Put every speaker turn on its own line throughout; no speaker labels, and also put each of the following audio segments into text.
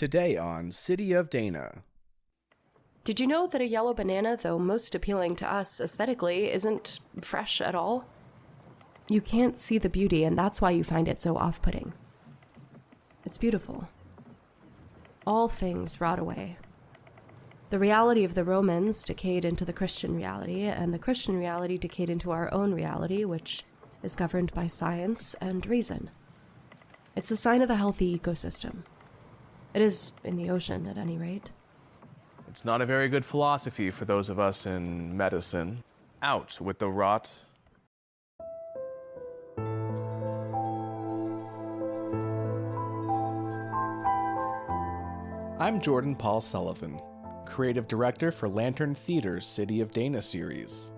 Today on City of Dana.
Did you know that a yellow banana, though most appealing to us aesthetically, isn't fresh at all? You can't see the beauty, and that's why you find it so off-putting. It's beautiful. All things rot away. The reality of the Romans decayed into the Christian reality, and the Christian reality decayed into our own reality, which is governed by science and reason. It's a sign of a healthy ecosystem. It is in the ocean, at any rate.
It's not a very good philosophy for those of us in medicine. Out with the rot. I'm Jordan Paul Sullivan, creative director for Lantern Theater's City of Dana series.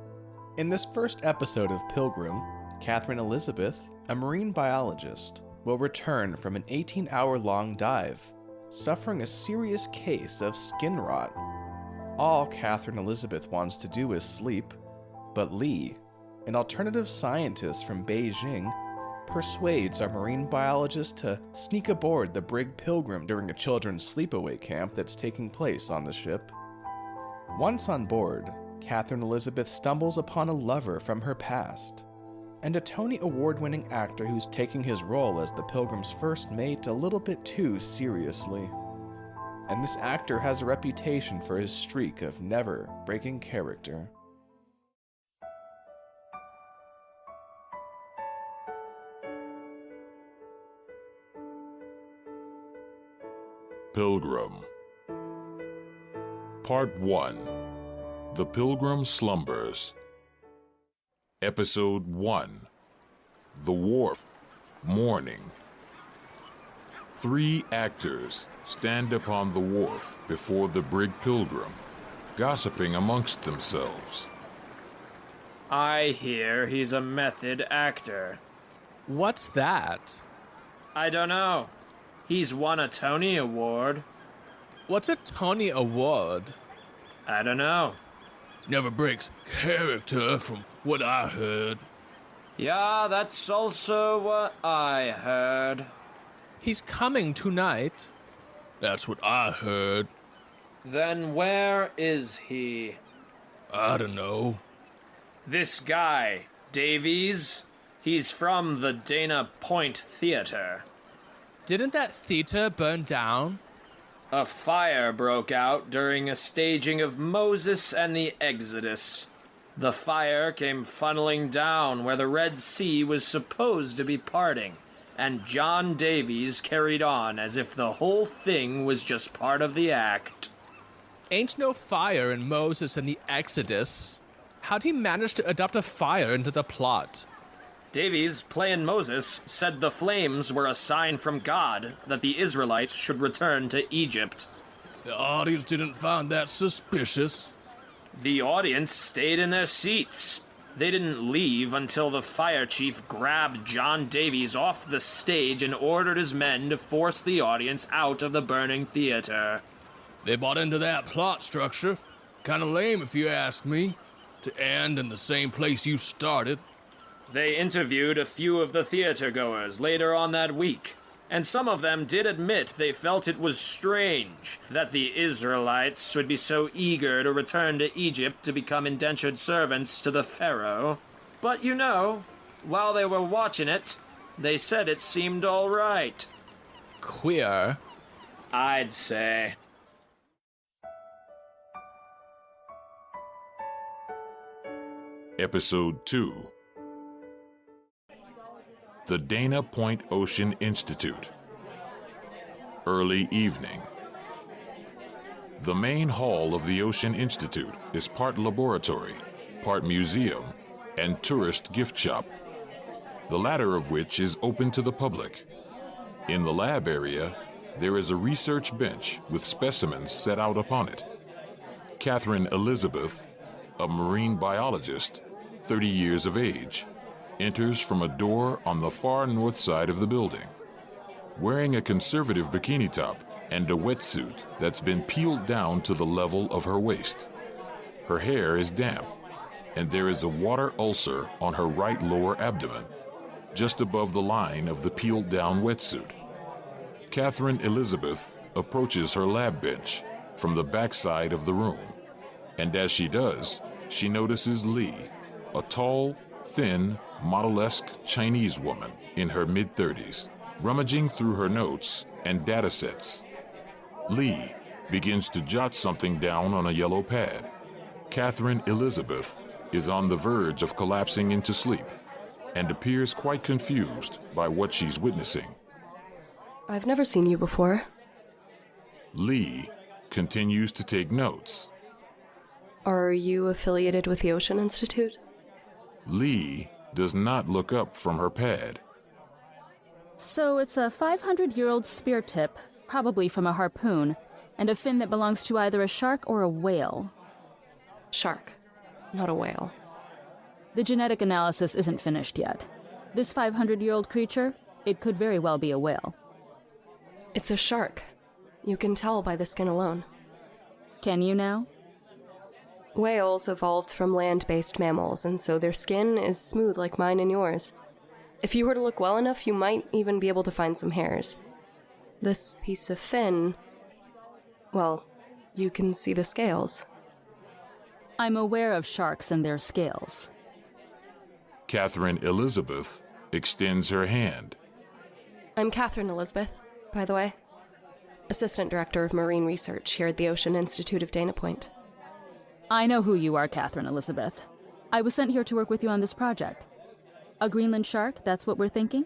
In this first episode of Pilgrim, Kathryn Elizabeth, a marine biologist, will return from an 18-hour-long dive, suffering a serious case of skin rot. All Kathryn Elizabeth wants to do is sleep, but Lee, an alternative scientist from Beijing, persuades our marine biologist to sneak aboard the Brig Pilgrim during a children's sleepaway camp that's taking place on the ship. Once on board, Kathryn Elizabeth stumbles upon a lover from her past, and a Tony Award-winning actor who's taking his role as the Pilgrim's first mate a little bit too seriously. And this actor has a reputation for his streak of never breaking character.
Pilgrim. Part 1. The Pilgrim Slumbers. Episode 1. The Wharf. Morning. 3 actors stand upon the wharf before the Brig Pilgrim, gossiping amongst themselves.
I hear he's a method actor.
What's that?
I don't know. He's won a Tony Award.
What's a Tony Award?
I don't know.
Never breaks character from what I heard.
Yeah, that's also what I heard.
He's coming tonight.
That's what I heard.
Then where is he?
I don't know.
This guy, Davies, he's from the Dana Point Theater.
Didn't that theater burn down?
A fire broke out during a staging of Moses and the Exodus. The fire came funneling down where the Red Sea was supposed to be parting, and John Davies carried on as if the whole thing was just part of the act.
Ain't no fire in Moses and the Exodus. How'd he manage to adopt a fire into the plot?
Davies, playing Moses, said the flames were a sign from God that the Israelites should return to Egypt.
The audience didn't find that suspicious.
The audience stayed in their seats. They didn't leave until the fire chief grabbed John Davies off the stage and ordered his men to force the audience out of the burning theater.
They bought into that plot structure. Kinda lame if you ask me. To end in the same place you started.
They interviewed a few of the theater goers later on that week, and some of them did admit they felt it was strange that the Israelites would be so eager to return to Egypt to become indentured servants to the Pharaoh. But you know, while they were watching it, they said it seemed all right.
Queer.
I'd say.
Episode 2. The Dana Point Ocean Institute. Early evening. The main hall of the Ocean Institute is part laboratory, part museum, and tourist gift shop, the latter of which is open to the public. In the lab area, there is a research bench with specimens set out upon it. Kathryn Elizabeth, a marine biologist, 30 years of age, enters from a door on the far north side of the building, wearing a conservative bikini top and a wetsuit that's been peeled down to the level of her waist. Her hair is damp, and there is a water ulcer on her right lower abdomen, just above the line of the peeled down wetsuit. Kathryn Elizabeth approaches her lab bench from the backside of the room. And as she does, she notices Lee, a tall, thin, model-esque Chinese woman in her mid-30s, rummaging through her notes and data sets. Lee begins to jot something down on a yellow pad. Kathryn Elizabeth is on the verge of collapsing into sleep and appears quite confused by what she's witnessing.
I've never seen you before.
Lee continues to take notes.
Are you affiliated with the Ocean Institute?
Lee does not look up from her pad.
So it's a 500-year-old spear tip, probably from a harpoon, and a fin that belongs to either a shark or a whale.
Shark, not a whale.
The genetic analysis isn't finished yet. This 500-year-old creature, it could very well be a whale.
It's a shark. You can tell by the skin alone.
Can you now?
Whales evolved from land-based mammals, and so their skin is smooth like mine and yours. If you were to look well enough, you might even be able to find some hairs. This piece of fin, well, you can see the scales.
I'm aware of sharks and their scales.
Kathryn Elizabeth extends her hand.
I'm Kathryn Elizabeth, by the way. Assistant Director of Marine Research here at the Ocean Institute of Dana Point.
I know who you are, Kathryn Elizabeth. I was sent here to work with you on this project. A Greenland shark, that's what we're thinking?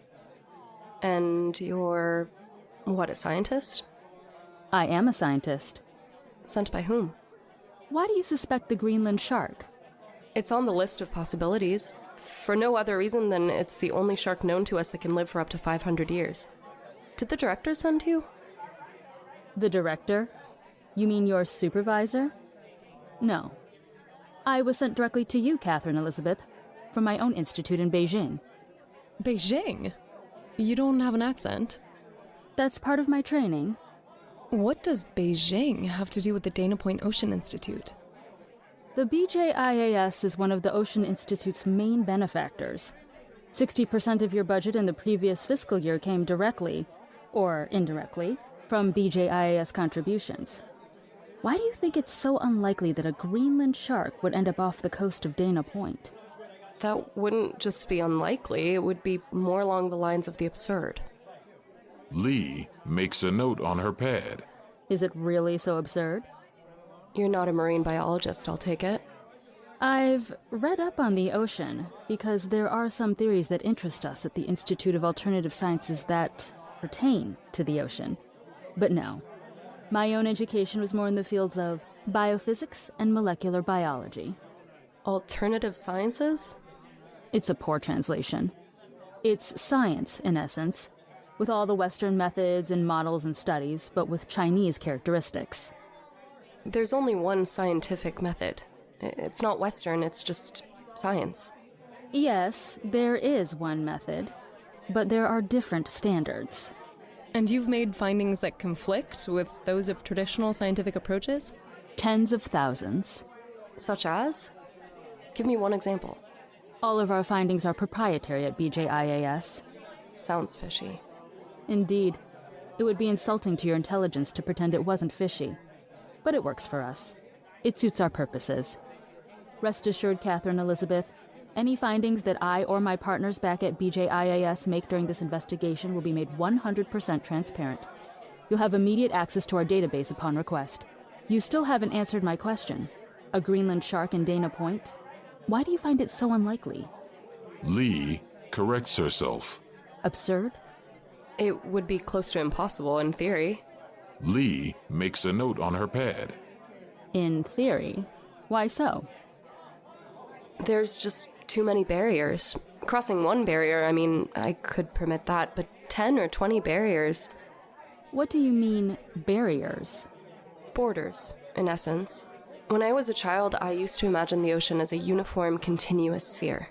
And you're, what, a scientist?
I am a scientist.
Sent by whom?
Why do you suspect the Greenland shark?
It's on the list of possibilities, for no other reason than it's the only shark known to us that can live for up to 500 years. Did the director send you?
The director? You mean your supervisor? No. I was sent directly to you, Kathryn Elizabeth, from my own institute in Beijing.
Beijing? You don't have an accent.
That's part of my training.
What does Beijing have to do with the Dana Point Ocean Institute?
The BJIAS is one of the Ocean Institute's main benefactors. 60% of your budget in the previous fiscal year came directly, or indirectly, from BJIAS contributions. Why do you think it's so unlikely that a Greenland shark would end up off the coast of Dana Point?
That wouldn't just be unlikely, it would be more along the lines of the absurd.
Lee makes a note on her pad.
Is it really so absurd?
You're not a marine biologist, I'll take it.
I've read up on the ocean because there are some theories that interest us at the Institute of Alternative Sciences that pertain to the ocean. But no. My own education was more in the fields of biophysics and molecular biology.
Alternative sciences?
It's a poor translation. It's science, in essence, with all the Western methods and models and studies, but with Chinese characteristics.
There's only one scientific method. It's not Western, it's just science.
Yes, there is one method, but there are different standards.
And you've made findings that conflict with those of traditional scientific approaches?
Tens of thousands.
Such as? Give me one example.
All of our findings are proprietary at BJIAS.
Sounds fishy.
Indeed. It would be insulting to your intelligence to pretend it wasn't fishy. But it works for us. It suits our purposes. Rest assured, Kathryn Elizabeth, any findings that I or my partners back at BJIAS make during this investigation will be made 100% transparent. You'll have immediate access to our database upon request. You still haven't answered my question. A Greenland shark in Dana Point? Why do you find it so unlikely?
Lee corrects herself.
Absurd?
It would be close to impossible in theory.
Lee makes a note on her pad.
In theory. Why so?
There's just too many barriers. Crossing one barrier, I mean, I could permit that, but 10 or 20 barriers.
What do you mean, barriers?
Borders, in essence. When I was a child, I used to imagine the ocean as a uniform, continuous sphere.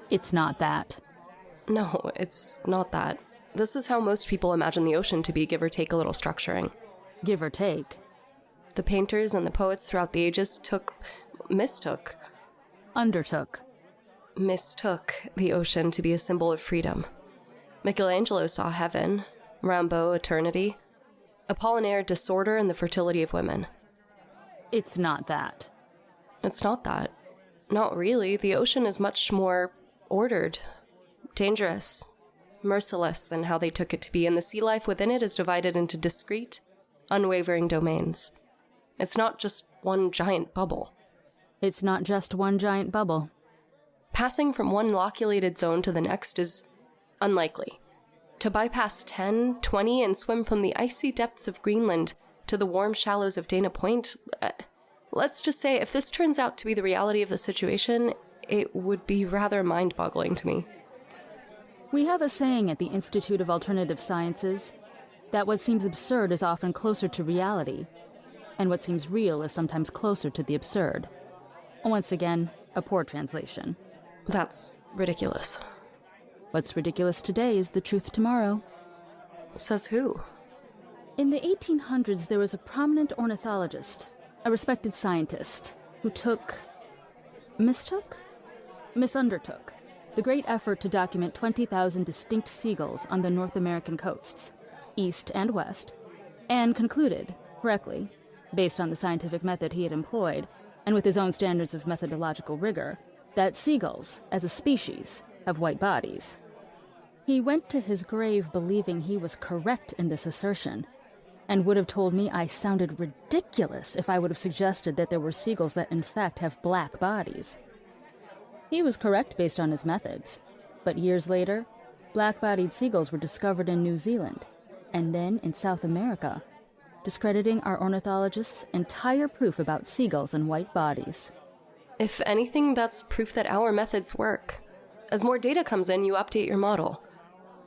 It's not that.
No, it's not that. This is how most people imagine the ocean to be, give or take a little structuring.
Give or take.
The painters and the poets throughout the ages mistook the ocean to be a symbol of freedom. Michelangelo saw heaven, Rimbaud eternity. Apollinaire disorder in the fertility of women.
It's not that.
It's not that. Not really. The ocean is much more ordered, dangerous, merciless than how they took it to be, and the sea life within it is divided into discrete, unwavering domains. It's not just one giant bubble.
It's not just one giant bubble.
Passing from one loculated zone to the next is unlikely. To bypass 10, 20, and swim from the icy depths of Greenland to the warm shallows of Dana Point, let's just say if this turns out to be the reality of the situation, it would be rather mind-boggling to me.
We have a saying at the Institute of Alternative Sciences that what seems absurd is often closer to reality, and what seems real is sometimes closer to the absurd. Once again, a poor translation.
That's ridiculous.
What's ridiculous today is the truth tomorrow.
Says who?
In the 1800s, there was a prominent ornithologist, a respected scientist, who misundertook the great effort to document 20,000 distinct seagulls on the North American coasts, east and west, and concluded, correctly, based on the scientific method he had employed, and with his own standards of methodological rigor, that seagulls, as a species, have white bodies. He went to his grave believing he was correct in this assertion, and would have told me I sounded ridiculous if I would have suggested that there were seagulls that in fact have black bodies. He was correct based on his methods, but years later, black-bodied seagulls were discovered in New Zealand, and then in South America, discrediting our ornithologist's entire proof about seagulls and white bodies.
If anything, that's proof that our methods work. As more data comes in, you update your model.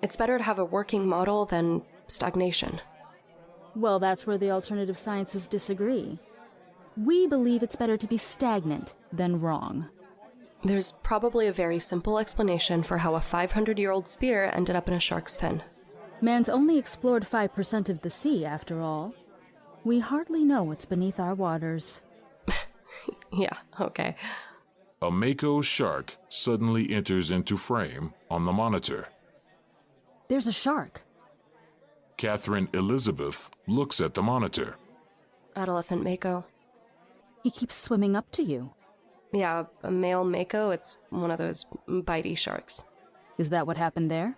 It's better to have a working model than stagnation.
Well, that's where the alternative sciences disagree. We believe it's better to be stagnant than wrong.
There's probably a very simple explanation for how a 500-year-old spear ended up in a shark's fin.
Man's only explored 5% of the sea, after all. We hardly know what's beneath our waters.
Yeah, okay.
A mako shark suddenly enters into frame on the monitor.
There's a shark.
Kathryn Elizabeth looks at the monitor.
Adolescent mako.
He keeps swimming up to you.
Yeah, a male mako, it's one of those bitey sharks.
Is that what happened there?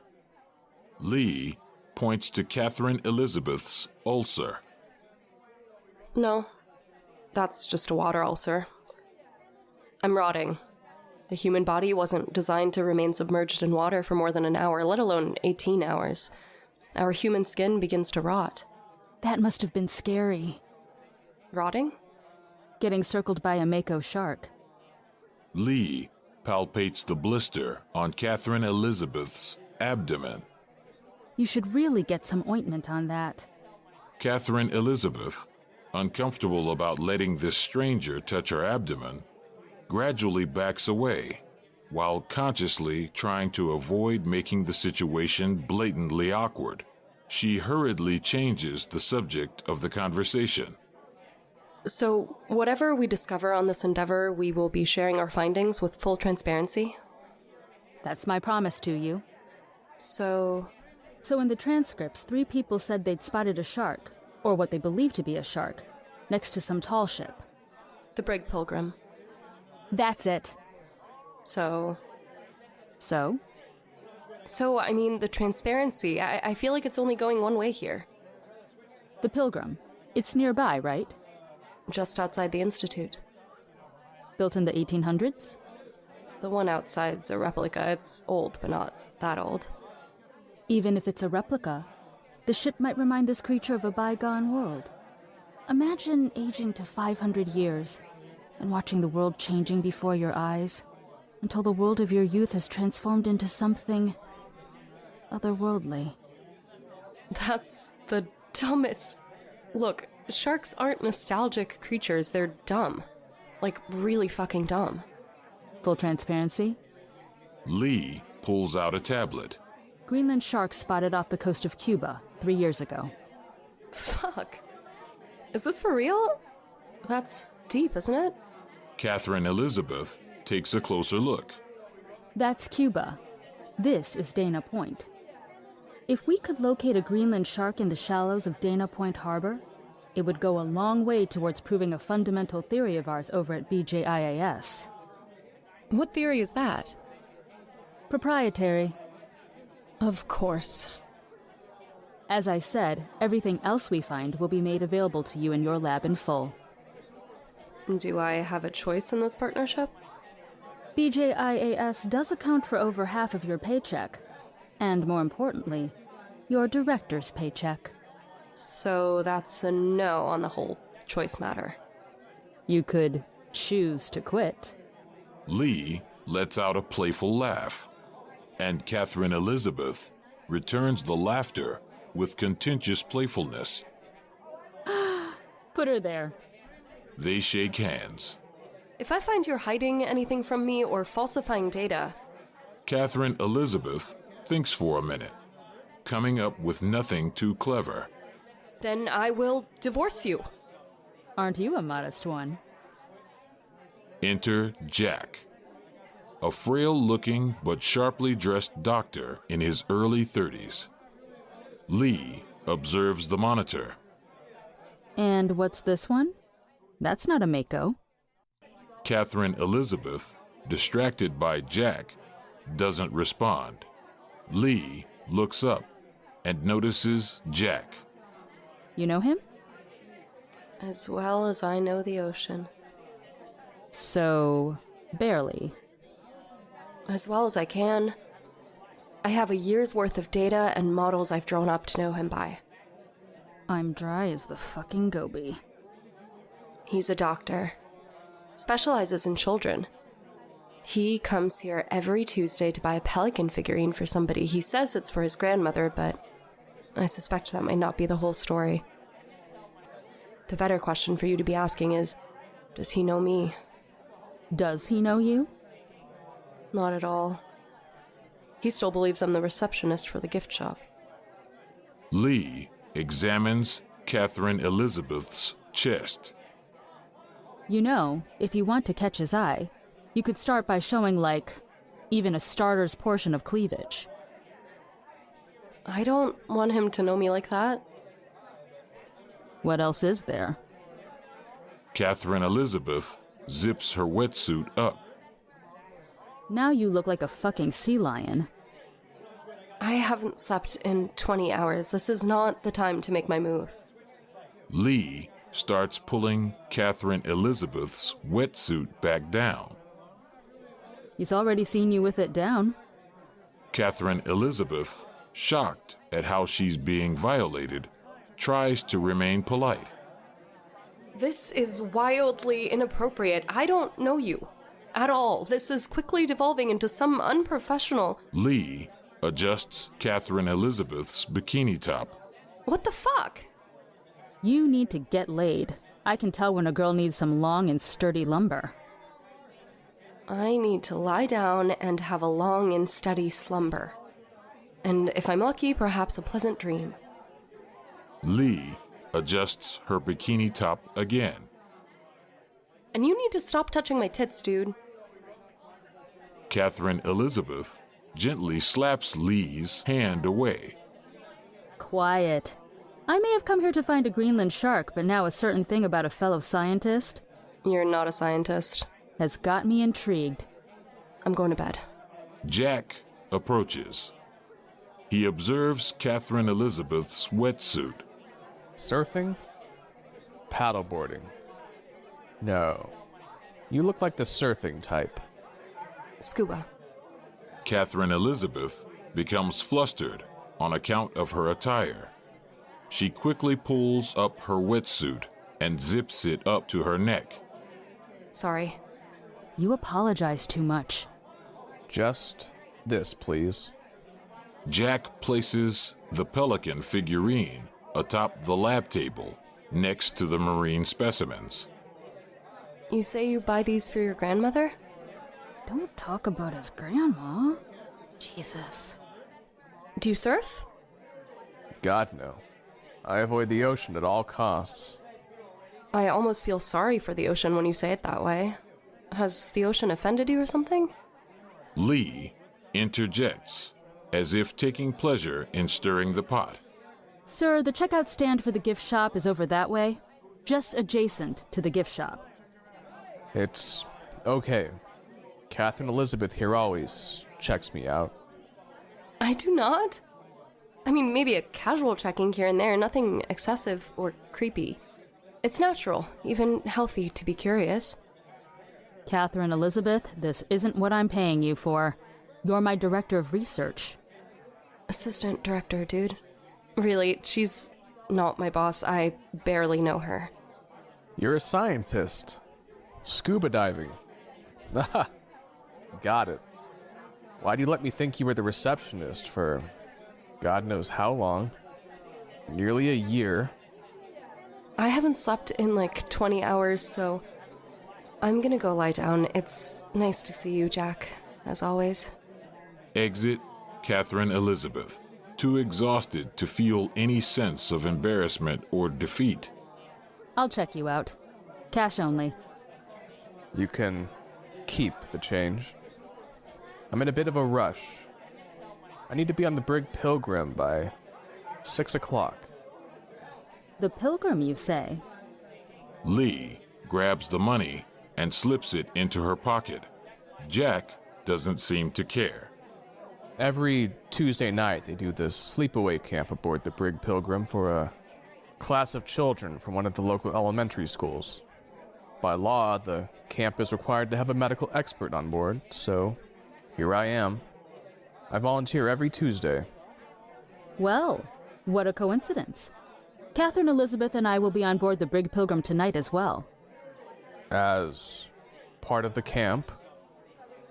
Lee points to Kathryn Elizabeth's ulcer.
No, that's just a water ulcer. I'm rotting. The human body wasn't designed to remain submerged in water for more than an hour, let alone 18 hours. Our human skin begins to rot.
That must have been scary.
Rotting?
Getting circled by a mako shark.
Lee palpates the blister on Kathryn Elizabeth's abdomen.
You should really get some ointment on that.
Kathryn Elizabeth, uncomfortable about letting this stranger touch her abdomen, gradually backs away, while consciously trying to avoid making the situation blatantly awkward. She hurriedly changes the subject of the conversation.
So, whatever we discover on this endeavor, we will be sharing our findings with full transparency?
That's my promise to you.
So
in the transcripts, 3 people said they'd spotted a shark, or what they believed to be a shark, next to some tall ship.
the Brig Pilgrim.
That's it.
So,
I
mean, the transparency, I feel like it's only going one way here.
The Pilgrim. It's nearby, right?
Just outside the Institute.
Built in the 1800s?
The one outside's a replica. It's old, but not that old.
Even if it's a replica, the ship might remind this creature of a bygone world. Imagine aging to 500 years and watching the world changing before your eyes until the world of your youth has transformed into something otherworldly.
That's the dumbest. Look, sharks aren't nostalgic creatures. They're dumb. Like, really fucking dumb.
Full transparency?
Lee pulls out a tablet.
Greenland sharks spotted off the coast of Cuba 3 years ago.
Fuck. Is this for real? That's deep, isn't it?
Kathryn Elizabeth takes a closer look.
That's Cuba. This is Dana Point. If we could locate a Greenland shark in the shallows of Dana Point Harbor, it would go a long way towards proving a fundamental theory of ours over at BJIAS.
What theory is that?
Proprietary.
Of course.
As I said, everything else we find will be made available to you in your lab in full.
Do I have a choice in this partnership?
BJIAS does account for over half of your paycheck. And more importantly, your director's paycheck.
So that's a no on the whole choice matter.
You could choose to quit.
Lee lets out a playful laugh, and Kathryn Elizabeth returns the laughter with contentious playfulness.
Put her there.
They shake hands.
If I find you're hiding anything from me or falsifying data...
Kathryn Elizabeth thinks for a minute, coming up with nothing too clever.
Then I will divorce you.
Aren't you a modest one?
Enter Jack, a frail-looking but sharply dressed doctor in his early 30s. Lee observes the monitor.
And what's this one? That's not a Mako.
Kathryn Elizabeth, distracted by Jack, doesn't respond. Lee looks up and notices Jack.
You know him?
As well as I know the ocean.
So, barely.
As well as I can. I have a year's worth of data and models I've drawn up to know him by.
I'm dry as the fucking Gobi.
He's a doctor. Specializes in children. He comes here every Tuesday to buy a pelican figurine for somebody. He says it's for his grandmother, but I suspect that might not be the whole story. The better question for you to be asking is, does he know me?
Does he know you?
Not at all. He still believes I'm the receptionist for the gift shop.
Lee examines Kathryn Elizabeth's chest.
You know, if you want to catch his eye, you could start by showing, like, even a starter's portion of cleavage.
I don't want him to know me like that.
What else is there?
Kathryn Elizabeth zips her wetsuit up.
Now you look like a fucking sea lion.
I haven't slept in 20 hours. This is not the time to make my move.
Lee starts pulling Kathryn Elizabeth's wetsuit back down.
He's already seen you with it down.
Kathryn Elizabeth, shocked at how she's being violated, tries to remain polite.
This is wildly inappropriate. I don't know you at all. This is quickly devolving into some unprofessional...
Lee adjusts Kathryn Elizabeth's bikini top.
What the fuck?
You need to get laid. I can tell when a girl needs some long and sturdy lumber.
I need to lie down and have a long and steady slumber. And if I'm lucky, perhaps a pleasant dream.
Lee adjusts her bikini top again.
And you need to stop touching my tits, dude.
Kathryn Elizabeth gently slaps Lee's hand away.
Quiet. I may have come here to find a Greenland shark, but now a certain thing about a fellow scientist
You're not a scientist.
has got me intrigued.
I'm going to bed.
Jack approaches. He observes Kathryn Elizabeth's wetsuit.
Surfing? Paddleboarding? No. You look like the surfing type.
Scuba.
Kathryn Elizabeth becomes flustered on account of her attire. She quickly pulls up her wetsuit and zips it up to her neck.
Sorry.
You apologize too much.
Just this, please.
Jack places the pelican figurine atop the lab table next to the marine specimens.
You say you buy these for your grandmother?
Don't talk about his grandma. Jesus.
Do you surf?
God, no. I avoid the ocean at all costs.
I almost feel sorry for the ocean when you say it that way. Has the ocean offended you or something?
Lee interjects. as if taking pleasure in stirring the pot.
Sir, the checkout stand for the gift shop is over that way, just adjacent to the gift shop.
It's okay. Kathryn Elizabeth here always checks me out.
I do not. I mean, maybe a casual checking here and there, nothing excessive or creepy. It's natural, even healthy, to be curious.
Kathryn Elizabeth, this isn't what I'm paying you for. You're my director of research.
Assistant director, dude. Really, she's not my boss. I barely know her.
You're a scientist. Scuba diving. Aha. Got it. Why'd you let me think you were the receptionist for God knows how long? Nearly a year.
I haven't slept in like 20 hours, so I'm gonna go lie down. It's nice to see you, Jack, as always.
Exit Kathryn Elizabeth, too exhausted to feel any sense of embarrassment or defeat.
I'll check you out. Cash only.
You can keep the change. I'm in a bit of a rush. I need to be on the Brig Pilgrim by 6 o'clock.
The Pilgrim, you say?
Lee grabs the money and slips it into her pocket. Jack doesn't seem to care.
Every Tuesday night, they do this sleepaway camp aboard the Brig Pilgrim for a class of children from one of the local elementary schools. By law, the camp is required to have a medical expert on board, so here I am. I volunteer every Tuesday.
Well, what a coincidence. Kathryn Elizabeth and I will be on board the Brig Pilgrim tonight as well.
As part of the camp?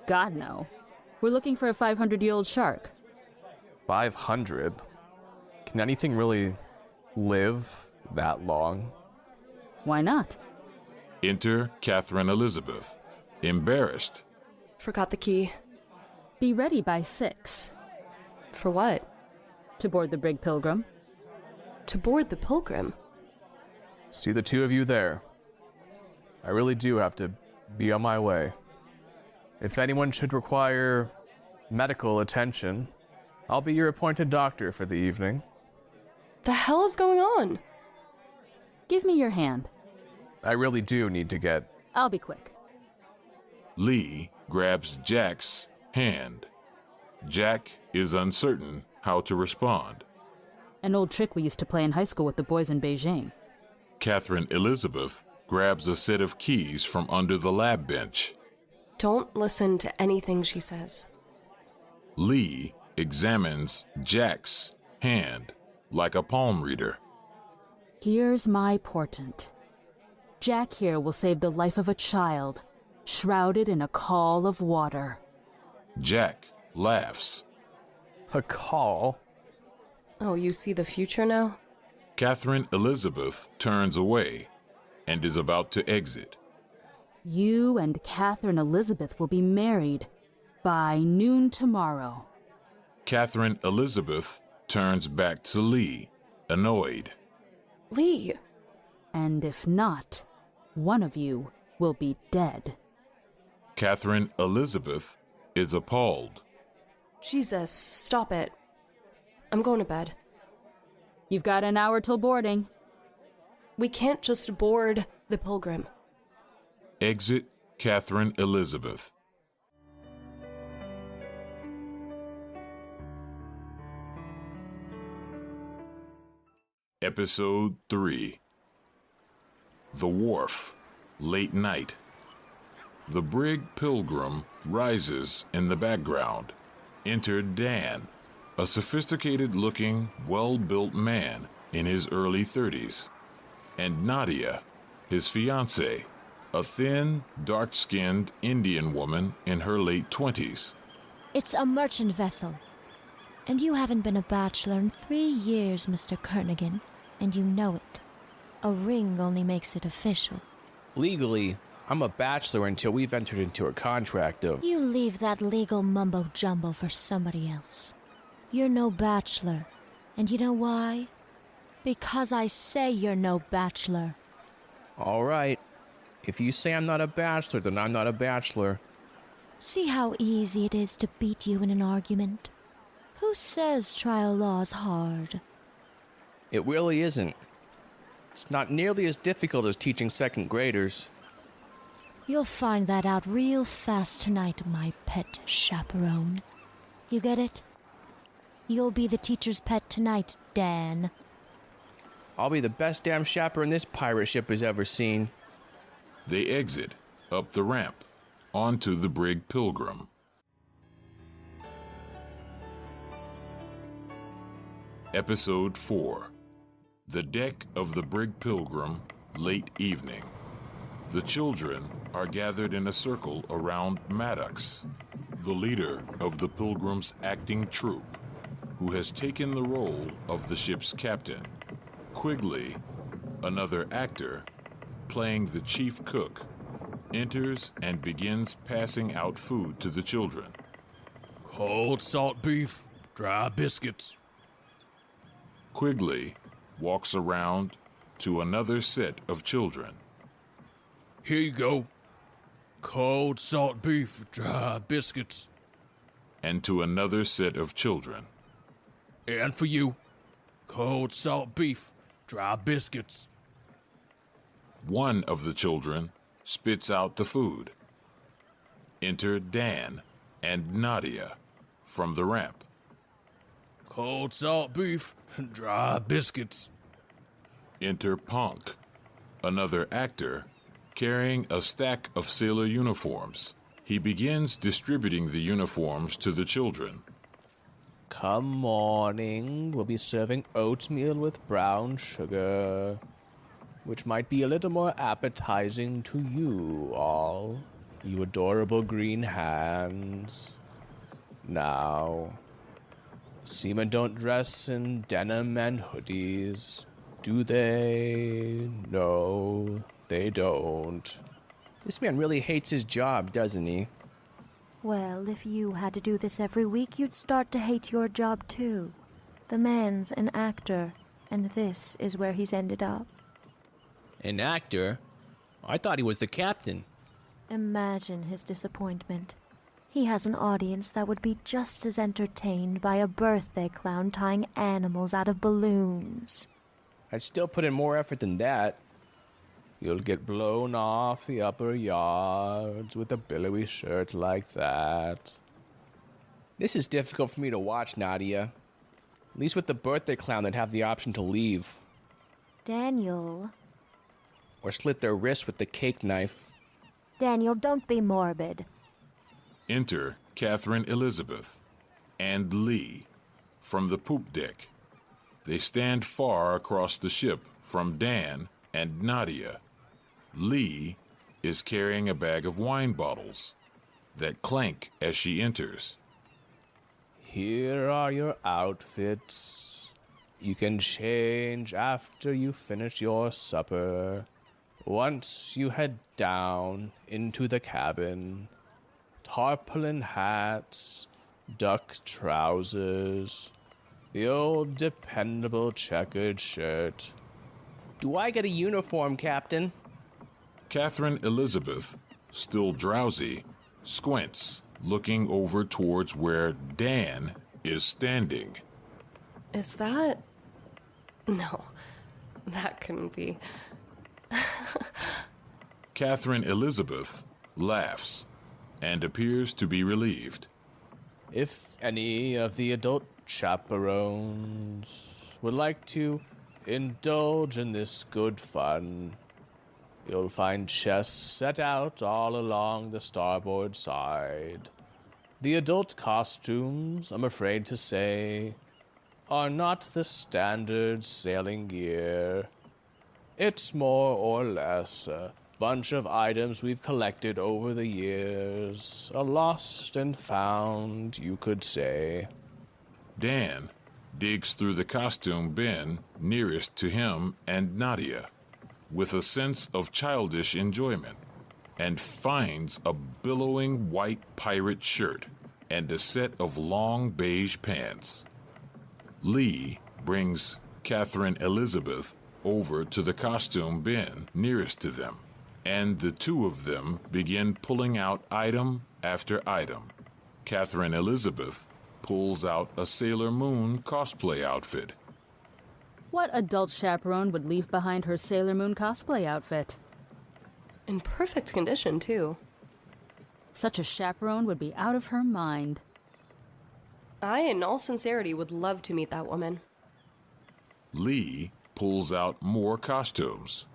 God, no. We're looking for a 500-year-old shark.
500? Can anything really live that long?
Why not?
Enter Kathryn Elizabeth, embarrassed.
Forgot the key.
Be ready by 6.
For what?
To board the Brig Pilgrim.
To board the Pilgrim?
See the two of you there. I really do have to be on my way. If anyone should require medical attention, I'll be your appointed doctor for the evening.
The hell is going on?
Give me your hand.
I really do need to get...
I'll be quick.
Lee grabs Jack's hand. Jack is uncertain how to respond.
An old trick we used to play in high school with the boys in Beijing.
Kathryn Elizabeth grabs a set of keys from under the lab bench.
Don't listen to anything she says.
Lee examines Jack's hand like a palm reader.
Here's my portent. Jack here will save the life of a child, shrouded in a caul of water.
Jack laughs.
A call?
Oh, you see the future now?
Kathryn Elizabeth turns away and is about to exit.
You and Kathryn Elizabeth will be married by noon tomorrow.
Kathryn Elizabeth turns back to Lee, annoyed.
Lee!
And if not, one of you will be dead.
Kathryn Elizabeth is appalled.
Jesus, stop it. I'm going to bed.
You've got an hour till boarding.
We can't just board the Pilgrim.
Exit Kathryn Elizabeth. Episode 3. The Wharf. Late night. The Brig Pilgrim rises in the background. Enter Dan, a sophisticated-looking, well-built man in his early 30s, and Nadia, his fiancée, a thin, dark-skinned Indian woman in her late 20s.
It's a merchant vessel. And you haven't been a bachelor in 3 years, Mr. Kernigan, and you know it. A ring only makes it official.
Legally, I'm a bachelor until we've entered into a contract of...
You leave that legal mumbo-jumbo for somebody else. You're no bachelor. And you know why? Because I say you're no bachelor.
All right. If you say I'm not a bachelor, then I'm not a bachelor.
See how easy it is to beat you in an argument? Who says trial law's hard?
It really isn't. It's not nearly as difficult as teaching second graders.
You'll find that out real fast tonight, my pet chaperone. You get it? You'll be the teacher's pet tonight, Dan.
I'll be the best damn chaperone this pirate ship has ever seen.
They exit up the ramp onto the Brig Pilgrim. Episode 4. The deck of the Brig Pilgrim, late evening. The children are gathered in a circle around Maddox, the leader of the Pilgrim's acting troupe, who has taken the role of the ship's captain. Quigley, another actor, playing the chief cook, enters and begins passing out food to the children.
Cold salt beef, dry biscuits.
Quigley walks around to another set of children.
Here you go. Cold salt beef, dry biscuits.
And to another set of children.
And for you, cold salt beef, dry biscuits.
One of the children spits out the food. Enter Dan and Nadia from the ramp.
Cold salt beef, dry biscuits.
Enter Punk, another actor, carrying a stack of sailor uniforms. He begins distributing the uniforms to the children.
Come morning, we'll be serving oatmeal with brown sugar, which might be a little more appetizing to you all, you adorable green hands. Now, seamen don't dress in denim and hoodies, do they? No, they don't. This man really hates his job, doesn't he?
Well, if you had to do this every week, you'd start to hate your job too. The man's an actor, and this is where he's ended up.
An actor? I thought he was the captain.
Imagine his disappointment. He has an audience that would be just as entertained by a birthday clown tying animals out of balloons.
I'd still put in more effort than that. You'll get blown off the upper yards with a billowy shirt like that. This is difficult for me to watch, Nadia. At least with the birthday clown, they'd have the option to leave.
Daniel.
Or slit their wrist with the cake knife.
Daniel, don't be morbid.
Enter Kathryn Elizabeth and Lee from the poop deck. They stand far across the ship from Dan and Nadia. Lee is carrying a bag of wine bottles that clank as she enters.
Here are your outfits. You can change after you finish your supper. Once you head down into the cabin, tarpaulin hats, duck trousers, the old dependable checkered shirt. Do I get a uniform, Captain?
Kathryn Elizabeth, still drowsy, squints, looking over towards where Dan is standing.
Is that... No, that couldn't be.
Kathryn Elizabeth laughs and appears to be relieved.
If any of the adult chaperones would like to indulge in this good fun, you'll find chests set out all along the starboard side. The adult costumes, I'm afraid to say, are not the standard sailing gear. It's more or less a bunch of items we've collected over the years, a lost and found, you could say.
Dan digs through the costume bin nearest to him and Nadia with a sense of childish enjoyment and finds a billowing white pirate shirt and a set of long beige pants. Lee brings Kathryn Elizabeth over to the costume bin nearest to them, and the two of them begin pulling out item after item. Kathryn Elizabeth pulls out a Sailor Moon cosplay outfit.
What adult chaperone would leave behind her Sailor Moon cosplay outfit?
In perfect condition, too.
Such a chaperone would be out of her mind.
I, in all sincerity, would love to meet that woman.
Lee pulls out more costumes.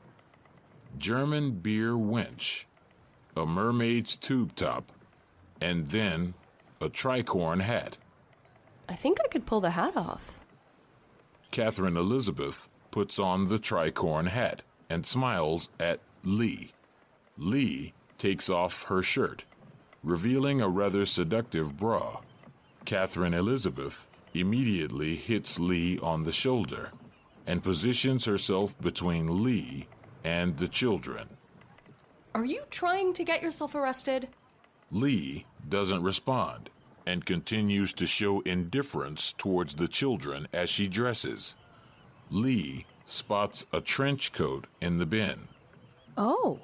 German beer winch, a mermaid's tube top, and then a tricorn hat.
I think I could pull the hat off.
Kathryn Elizabeth puts on the tricorn hat and smiles at Lee. Lee takes off her shirt, revealing a rather seductive bra. Kathryn Elizabeth immediately hits Lee on the shoulder and positions herself between Lee and the children.
Are you trying to get yourself arrested?
Lee doesn't respond and continues to show indifference towards the children as she dresses. Lee spots a trench coat in the bin.
Oh.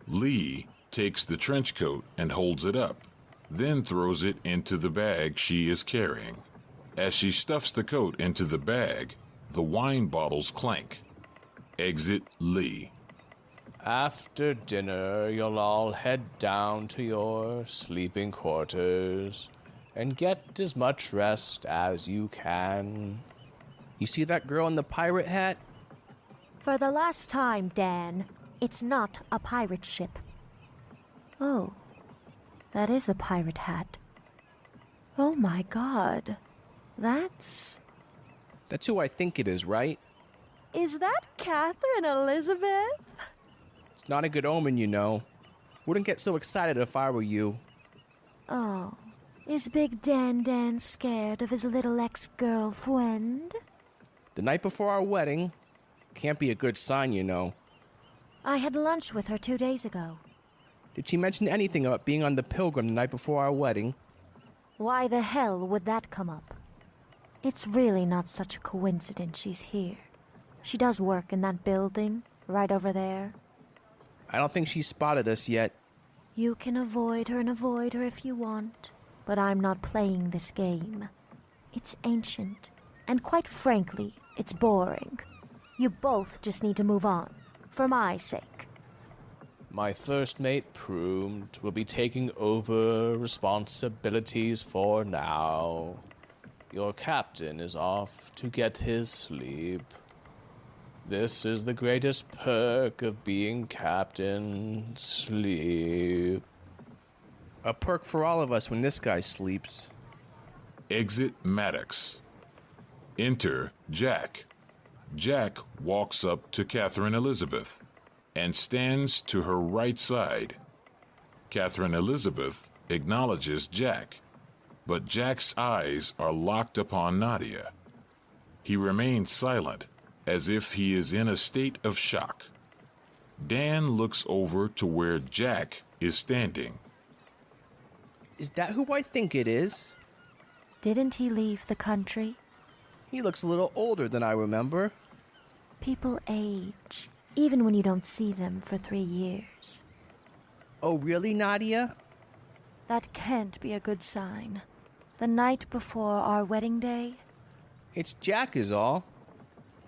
Lee takes the trench coat and holds it up, then throws it into the bag she is carrying. As she stuffs the coat into the bag, the wine bottles clank. Exit Lee.
After dinner, you'll all head down to your sleeping quarters and get as much rest as you can. You see that girl in the pirate hat?
For the last time, Dan, it's not a pirate ship. Oh, that is a pirate hat. Oh my god. That's
who I think it is, right?
Is that Kathryn Elizabeth?
It's not a good omen, you know. Wouldn't get so excited if I were you.
Oh, is Big Dan scared of his little ex-girlfriend?
The night before our wedding can't be a good sign, you know.
I had lunch with her 2 days ago.
Did she mention anything about being on the Pilgrim the night before our wedding?
Why the hell would that come up? It's really not such a coincidence she's here. She does work in that building, right over there.
I don't think she spotted us yet.
You can avoid her if you want, but I'm not playing this game. It's ancient, and quite frankly, it's boring. You both just need to move on, for my sake.
My first mate, Proompt, will be taking over responsibilities for now. Your captain is off to get his sleep. This is the greatest perk of being captain, sleep. A perk for all of us when this guy sleeps.
Exit Maddox. Enter Jack. Jack walks up to Kathryn Elizabeth and stands to her right side. Kathryn Elizabeth acknowledges Jack, but Jack's eyes are locked upon Nadia. He remains silent, as if he is in a state of shock. Dan looks over to where Jack is standing.
Is that who I think it is?
Didn't he leave the country?
He looks a little older than I remember.
People age, even when you don't see them for 3 years.
Oh, really, Nadia?
That can't be a good sign. The night before our wedding day,
It's Jack is all.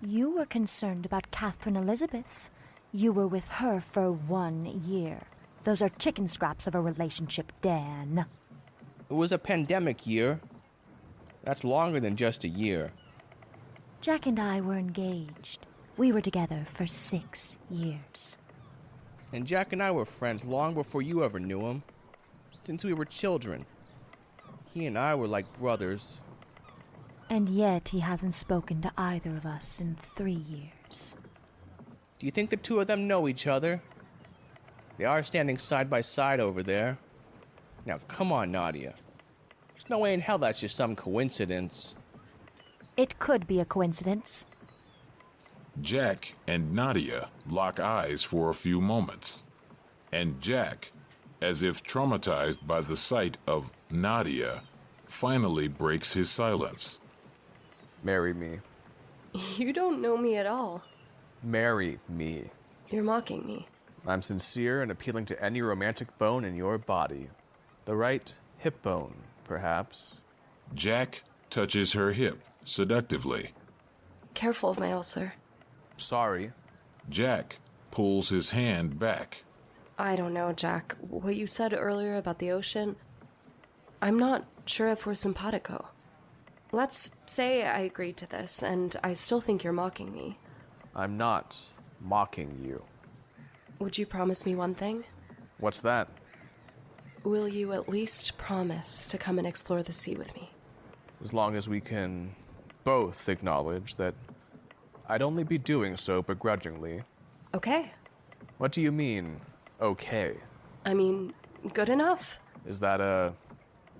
you were concerned about Kathryn Elizabeth. You were with her for 1 year. Those are chicken scraps of a relationship, Dan.
It was a pandemic year. That's longer than just a year.
Jack and I were engaged. We were together for 6 years.
And Jack and I were friends long before you ever knew him. Since we were children. He and I were like brothers.
And yet he hasn't spoken to either of us in 3 years.
Do you think the two of them know each other? They are standing side by side over there. Now, come on, Nadia. There's no way in hell that's just some coincidence.
It could be a coincidence.
Jack and Nadia lock eyes for a few moments, and Jack, as if traumatized by the sight of Nadia, finally breaks his silence.
Marry me.
You don't know me at all.
Marry me.
You're mocking me.
I'm sincere and appealing to any romantic bone in your body. The right hip bone, perhaps.
Jack touches her hip seductively.
Careful of my ulcer.
Sorry.
Jack pulls his hand back.
I don't know, Jack. What you said earlier about the ocean, I'm not sure if we're simpatico. Let's say I agreed to this, and I still think you're mocking me.
I'm not mocking you.
Would you promise me one thing?
What's that?
Will you at least promise to come and explore the sea with me?
As long as we can both acknowledge that I'd only be doing so begrudgingly.
Okay.
What do you mean, okay?
I mean, good enough.
Is that a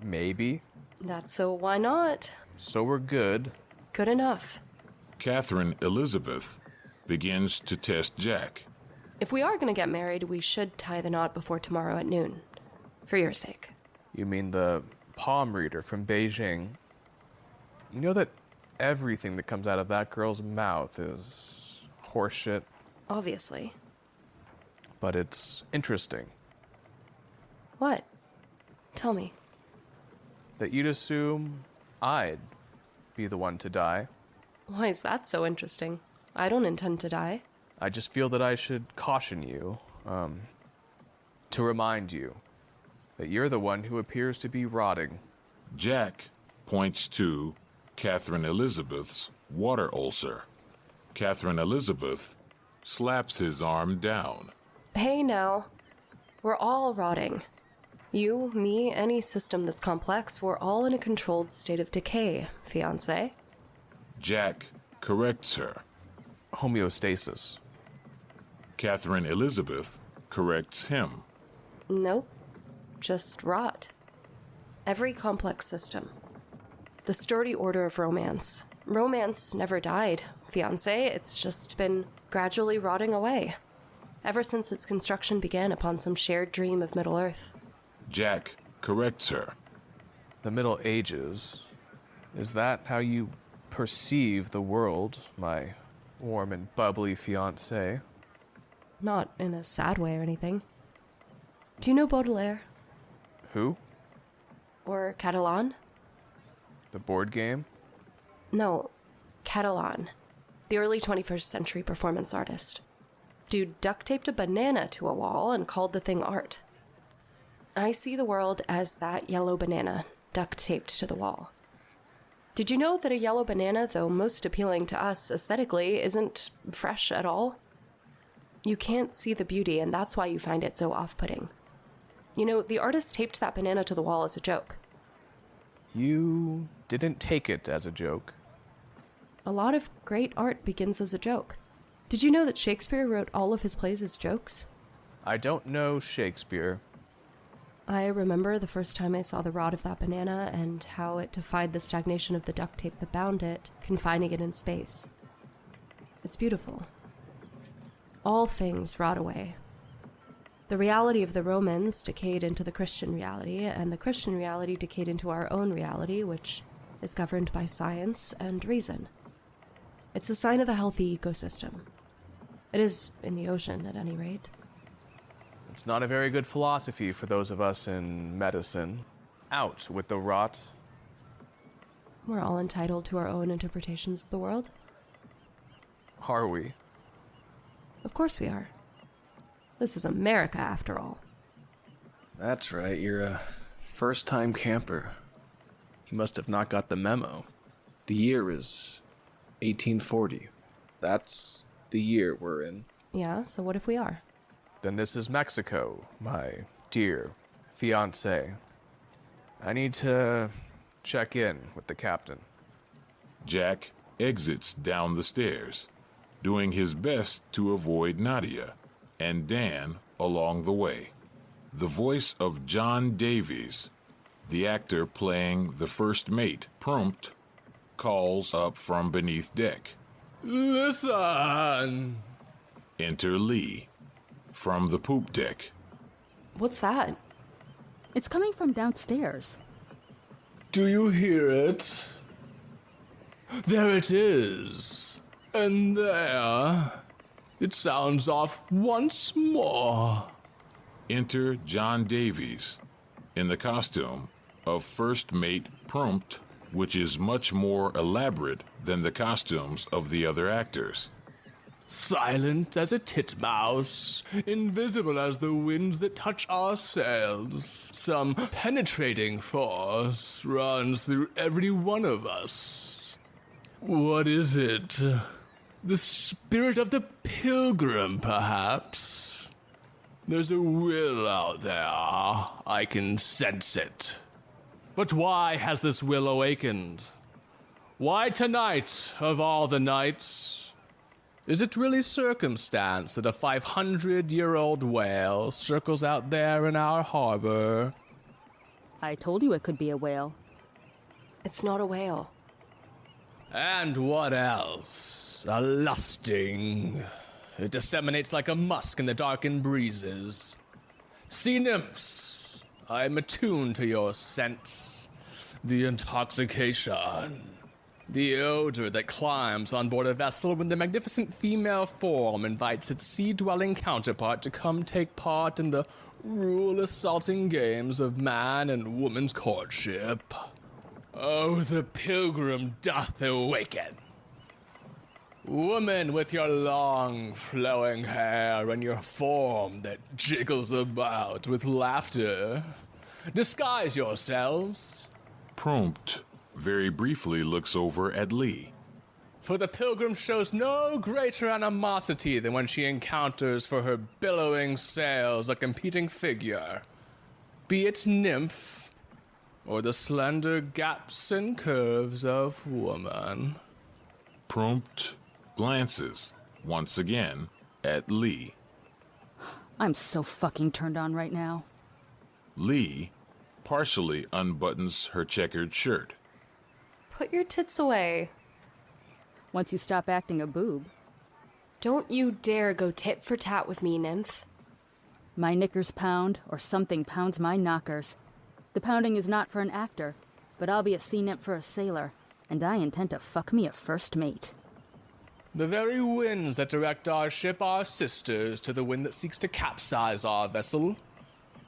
maybe?
That's so why not?
So we're good.
Good enough.
Kathryn Elizabeth begins to test Jack.
If we are going to get married, we should tie the knot before tomorrow at noon. For your sake.
You mean the palm reader from Beijing? You know that everything that comes out of that girl's mouth is horseshit,
Obviously.
but it's interesting
What? Tell me.
that you'd assume I'd be the one to die.
Why is that so interesting? I don't intend to die.
I just feel that I should caution you, to remind you that you're the one who appears to be rotting.
Jack points to Kathryn Elizabeth's water ulcer. Kathryn Elizabeth slaps his arm down.
Hey now. We're all rotting. You, me, any system that's complex, we're all in a controlled state of decay, fiancé.
Jack corrects her.
Homeostasis.
Kathryn Elizabeth corrects him.
Nope. Just rot. Every complex system. The sturdy order of romance. Romance never died, fiancé. It's just been gradually rotting away. Ever since its construction began upon some shared dream of Middle-earth.
Jack corrects her.
The Middle Ages. Is that how you perceive the world, my warm and bubbly fiancé?
Not in a sad way or anything. Do you know Baudelaire?
Who?
Or Catalan?
The board game?
No, Catalan. The early 21st century performance artist. Dude duct taped a banana to a wall and called the thing art. I see the world as that yellow banana duct taped to the wall. Did you know that a yellow banana, though most appealing to us aesthetically, isn't fresh at all? You can't see the beauty, and that's why you find it so off-putting. You know, the artist taped that banana to the wall as a joke.
You didn't take it as a joke.
A lot of great art begins as a joke. Did you know that Shakespeare wrote all of his plays as jokes?
I don't know Shakespeare.
I remember the first time I saw the rot of that banana and how it defied the stagnation of the duct tape that bound it, confining it in space. It's beautiful. All things rot away. The reality of the Romans decayed into the Christian reality, and the Christian reality decayed into our own reality, which is governed by science and reason. It's a sign of a healthy ecosystem. It is in the ocean, at any rate.
It's not a very good philosophy for those of us in medicine. Out with the rot.
We're all entitled to our own interpretations of the world.
Are we?
Of course we are. This is America, after all.
That's right, you're a first-time camper. You must have not got the memo. The year is 1840. That's the year we're in.
Yeah, so what if we are?
Then this is Mexico, my dear fiancé. I need to check in with the captain.
Jack exits down the stairs, doing his best to avoid Nadia and Dan along the way. The voice of John Davies, the actor playing the first mate, Proompt, calls up from beneath deck.
Listen!
Enter Lee from the poop deck.
What's that?
It's coming from downstairs.
Do you hear it? There it is. And there. It sounds off once more.
Enter John Davies in the costume of first mate Proompt which is much more elaborate than the costumes of the other actors.
Silent as a titmouse, invisible as the winds that touch our sails, some penetrating force runs through every one of us. What is it? The spirit of the pilgrim, perhaps? There's a will out there. I can sense it. But why has this will awakened? Why tonight, of all the nights? Is it really circumstance that a 500-year-old whale circles out there in our harbor?
I told you it could be a whale.
It's not a whale.
And what else? A lusting. It disseminates like a musk in the darkened breezes. Sea nymphs, I am attuned to your scents. The intoxication. The odor that climbs on board a vessel when the magnificent female form invites its sea-dwelling counterpart to come take part in the rule-assaulting games of man and woman's courtship. Oh, the pilgrim doth awaken. Woman with your long, flowing hair and your form that jiggles about with laughter, disguise yourselves.
Proompt very briefly looks over at Lee.
For the pilgrim shows no greater animosity than when she encounters for her billowing sails a competing figure, be it nymph or the slender gaps and curves of woman.
Proompt glances once again at Lee.
I'm so fucking turned on right now.
Lee partially unbuttons her checkered shirt.
Put your tits away.
Once you stop acting a boob.
Don't you dare go tit for tat with me, nymph.
My knickers pound, or something pounds my knockers. The pounding is not for an actor, but I'll be a sea nymph for a sailor, and I intend to fuck me a first mate.
The very winds that direct our ship are sisters to the wind that seeks to capsize our vessel,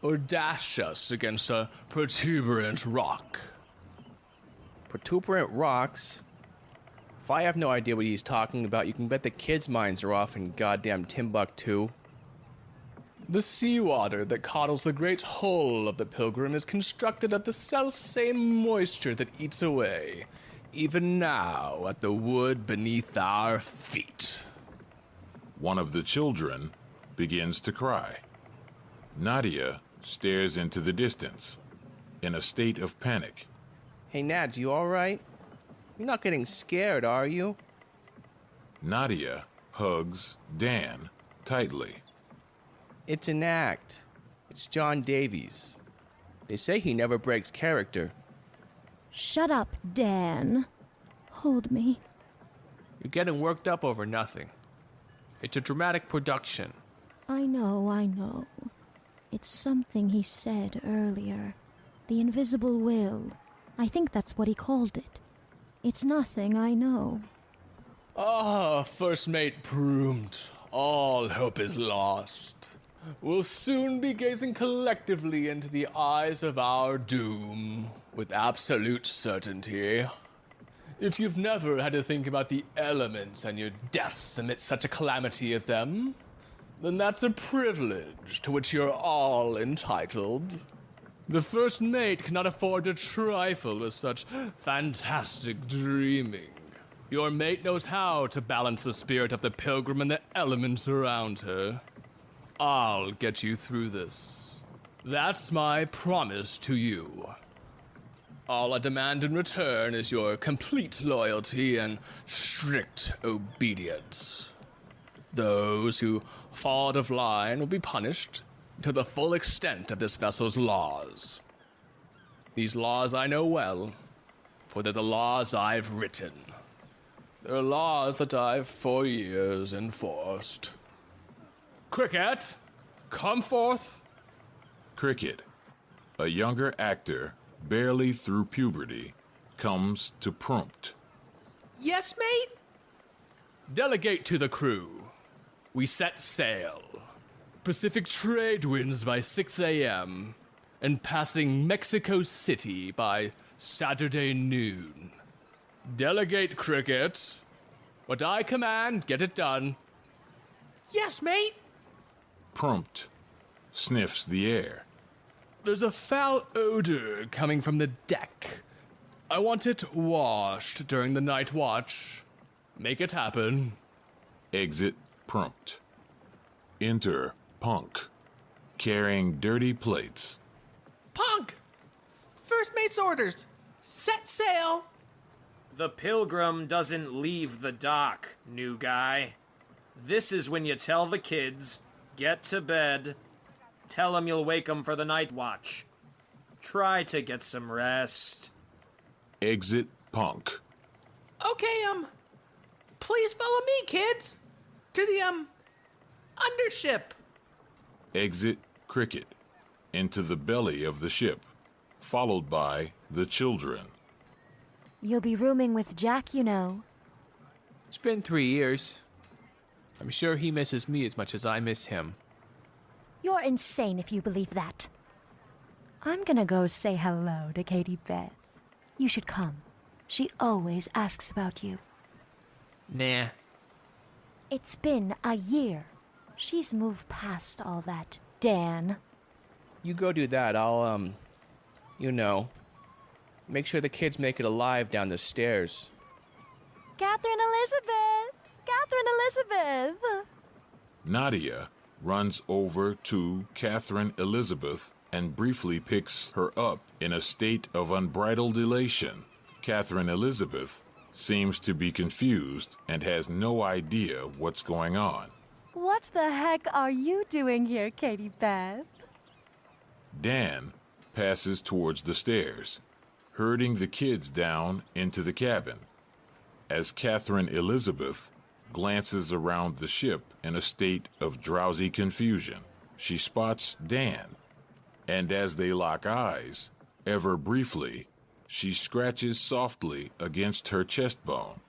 or dash us against a protuberant rock.
Protuberant rocks? If I have no idea what he's talking about, you can bet the kids' minds are off in goddamn Timbuktu.
The seawater that coddles the great hull of the Pilgrim is constructed of the self-same moisture that eats away, even now, at the wood beneath our feet.
One of the children begins to cry. Nadia stares into the distance, in a state of panic.
Hey, Nads, you alright? You're not getting scared, are you?
Nadia hugs Dan tightly.
It's an act. It's John Davies. They say he never breaks character.
Shut up, Dan. Hold me.
You're getting worked up over nothing. It's a dramatic production.
I know. It's something he said earlier. The invisible will. I think that's what he called it. It's nothing, I know.
Ah, First Mate Proompt. All hope is lost. We'll soon be gazing collectively into the eyes of our doom, with absolute certainty. If you've never had to think about the elements and your death amidst such a calamity of them, then that's a privilege to which you're all entitled. The First Mate cannot afford to trifle with such fantastic dreaming. Your mate knows how to balance the spirit of the Pilgrim and the elements around her. I'll get you through this. That's my promise to you. All I demand in return is your complete loyalty and strict obedience. Those who fall out of line will be punished to the full extent of this vessel's laws. These laws I know well, for they're the laws I've written. They're laws that I've for years enforced. Cricket, come forth.
Cricket, a younger actor barely through puberty, comes to Proompt.
Yes, mate?
Delegate to the crew. We set sail. Pacific trade winds by 6 a.m. and passing Mexico City by Saturday noon. Delegate Cricket. What I command, get it done.
Yes, mate!
Proompt sniffs the air.
There's a foul odor coming from the deck. I want it washed during the night watch. Make it happen.
Exit Proompt. Enter Punk, carrying dirty plates.
Punk! First mate's orders. Set sail!
The Pilgrim doesn't leave the dock, new guy. This is when you tell the kids, get to bed. Tell them you'll wake them for the night watch. Try to get some rest.
Exit Punk.
Okay, please follow me, kids. To the, undership.
Exit Cricket into the belly of the ship, followed by the children.
You'll be rooming with Jack, you know.
It's been 3 years. I'm sure he misses me as much as I miss him.
You're insane if you believe that. I'm gonna go say hello to Katie Beth. You should come. She always asks about you.
Nah.
It's been a year. She's moved past all that, Dan.
You go do that. I'll, make sure the kids make it alive down the stairs.
Kathryn Elizabeth! Kathryn Elizabeth!
Nadia runs over to Kathryn Elizabeth and briefly picks her up in a state of unbridled elation. Kathryn Elizabeth seems to be confused and has no idea what's going on.
What the heck are you doing here, Katie Beth?
Dan passes towards the stairs, herding the kids down into the cabin. As Kathryn Elizabeth glances around the ship in a state of drowsy confusion, she spots Dan, and as they lock eyes, ever briefly, she scratches softly against her chest bone,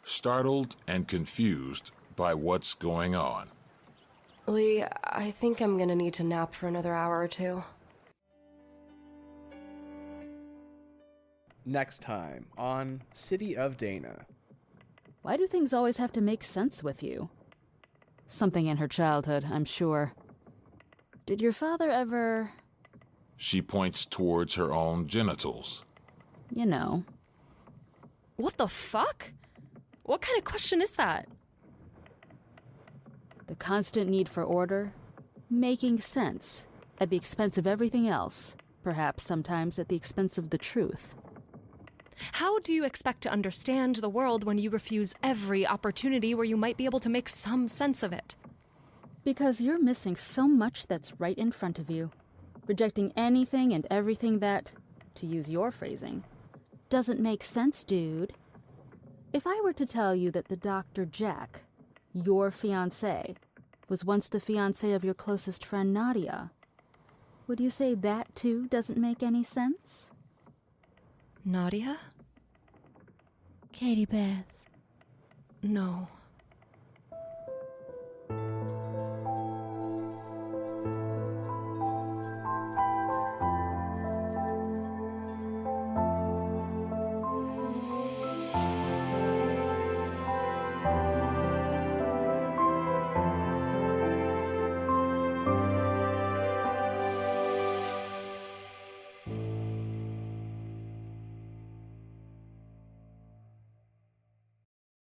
startled and confused by what's going on.
Lee, I think I'm gonna need to nap for another hour or two.
Next time on City of Dana.
Why do things always have to make sense with you? Something in her childhood, I'm sure. Did your father ever...
She points towards her own genitals.
You know.
What the fuck? What kind of question is that?
The constant need for order, making sense, at the expense of everything else, perhaps sometimes at the expense of the truth.
How do you expect to understand the world when you refuse every opportunity where you might be able to make some sense of it?
Because you're missing so much that's right in front of you, rejecting anything and everything that, to use your phrasing, doesn't make sense, dude. If I were to tell you that the Dr. Jack, your fiancé, was once the fiancé of your closest friend Nadia, would you say that too doesn't make any sense?
Nadia?
Katie Beth.
No.